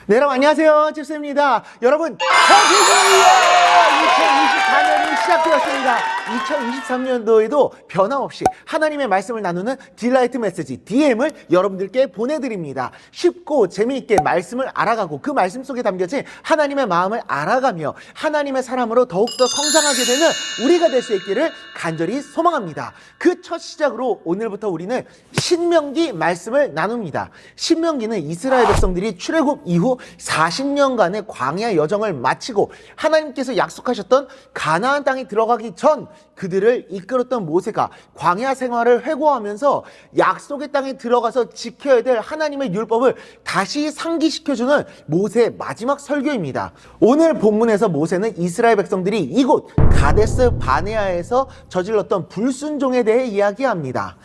네, 여러분 안녕하세요. 집사입니다. 여러분 해피뉴이어! 2024년이 시작되었습니다. 2023년도에도 변함없이 하나님의 말씀을 나누는 딜라이트 메시지 DM을 여러분들께 보내드립니다. 쉽고 재미있게 말씀을 알아가고 그 말씀 속에 담겨진 하나님의 마음을 알아가며 하나님의 사람으로 더욱더 성장하게 되는 우리가 될 수 있기를 간절히 소망합니다. 그 첫 시작으로 오늘부터 우리는 신명기 말씀을 나눕니다. 신명기는 이스라엘 백성들이 출애굽 이후 40년간의 광야 여정을 마치고 하나님께서 약속하셨던 가나안 땅에 들어가기 전 그들을 이끌었던 모세가 광야 생활을 회고하면서 약속의 땅에 들어가서 지켜야 될 하나님의 율법을 다시 상기시켜주는 모세의 마지막 설교입니다. 오늘 본문에서 모세는 이스라엘 백성들이 이곳 가데스 바네아에서 저질렀던 불순종에 대해 이야기합니다.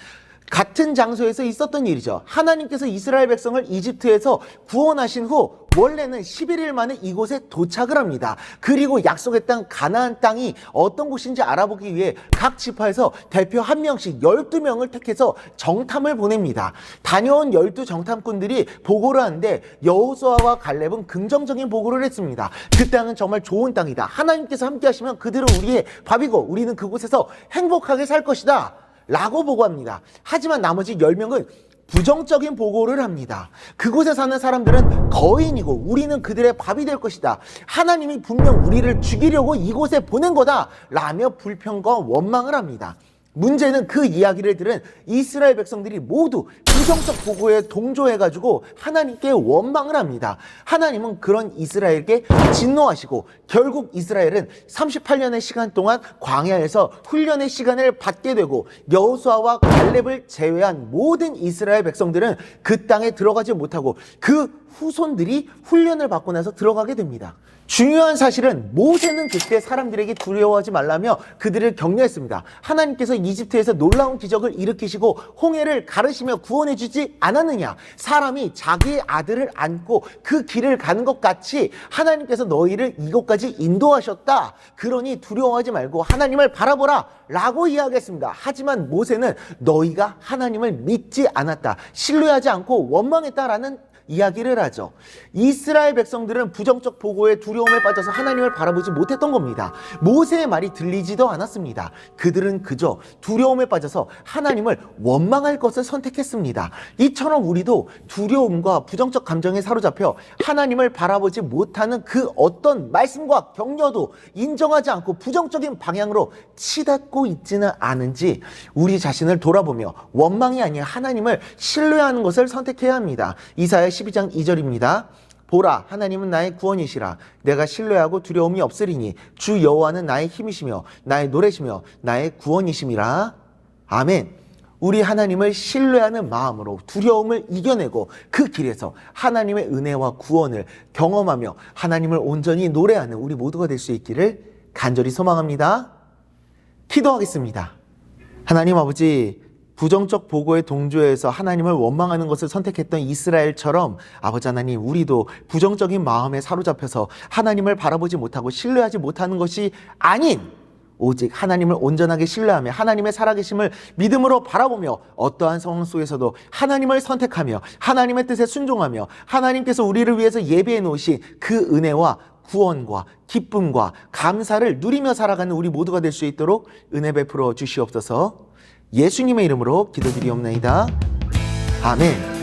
같은 장소에서 있었던 일이죠. 하나님께서 이스라엘 백성을 이집트에서 구원하신 후 원래는 11일 만에 이곳에 도착을 합니다. 그리고 약속의 땅 가나안 땅이 어떤 곳인지 알아보기 위해 각 지파에서 대표 한 명씩 12명을 택해서 정탐을 보냅니다. 다녀온 12 정탐꾼들이 보고를 하는데 여호수아와 갈렙은 긍정적인 보고를 했습니다. 그 땅은 정말 좋은 땅이다. 하나님께서 함께 하시면 그들은 우리의 밥이고 우리는 그곳에서 행복하게 살 것이다 라고 보고합니다. 하지만 나머지 10명은 부정적인 보고를 합니다. 그곳에 사는 사람들은 거인이고 우리는 그들의 밥이 될 것이다. 하나님이 분명 우리를 죽이려고 이곳에 보낸 거다 라며 불평과 원망을 합니다. 문제는 그 이야기를 들은 이스라엘 백성들이 모두 부정적 보고에 동조해가지고 하나님께 원망을 합니다. 하나님은 그런 이스라엘에게 진노하시고 결국 이스라엘은 38년의 시간 동안 광야에서 훈련의 시간을 받게 되고 여호수아와 갈렙을 제외한 모든 이스라엘 백성들은 그 땅에 들어가지 못하고 그 후손들이 훈련을 받고 나서 들어가게 됩니다. 중요한 사실은 모세는 그때 사람들에게 두려워하지 말라며 그들을 격려했습니다. 하나님께서 이집트에서 놀라운 기적을 일으키시고 홍해를 가르시며 구원해 주지 않았느냐? 사람이 자기의 아들을 안고 그 길을 가는 것 같이 하나님께서 너희를 이곳까지 인도하셨다. 그러니 두려워하지 말고 하나님을 바라보라 라고 이야기했습니다. 하지만 모세는 너희가 하나님을 믿지 않았다. 신뢰하지 않고 원망했다라는 이야기를 하죠. 이스라엘 백성들은 부정적 보고에 두려움에 빠져서 하나님을 바라보지 못했던 겁니다. 모세의 말이 들리지도 않았습니다. 그들은 그저 두려움에 빠져서 하나님을 원망할 것을 선택했습니다. 이처럼 우리도 두려움과 부정적 감정에 사로잡혀 하나님을 바라보지 못하는 그 어떤 말씀과 격려도 인정하지 않고 부정적인 방향으로 치닫고 있지는 않은지 우리 자신을 돌아보며 원망이 아니라 하나님을 신뢰하는 것을 선택해야 합니다. 이사야 12장 2절입니다. 보라, 하나님은 나의 구원이시라. 내가 신뢰하고 두려움이 없으리니 주 여호와는 나의 힘이시며 나의 노래시며 나의 구원이심이라. 아멘. 우리 하나님을 신뢰하는 마음으로 두려움을 이겨내고 그 길에서 하나님의 은혜와 구원을 경험하며 하나님을 온전히 노래하는 우리 모두가 될 수 있기를 간절히 소망합니다. 기도하겠습니다. 하나님 아버지, 부정적 보고에 동조해서 하나님을 원망하는 것을 선택했던 이스라엘처럼 아버지 하나님, 우리도 부정적인 마음에 사로잡혀서 하나님을 바라보지 못하고 신뢰하지 못하는 것이 아닌 오직 하나님을 온전하게 신뢰하며 하나님의 살아계심을 믿음으로 바라보며 어떠한 상황 속에서도 하나님을 선택하며 하나님의 뜻에 순종하며 하나님께서 우리를 위해서 예비해 놓으신 그 은혜와 구원과 기쁨과 감사를 누리며 살아가는 우리 모두가 될 수 있도록 은혜 베풀어 주시옵소서. 예수님의 이름으로 기도드리옵나이다. 아멘.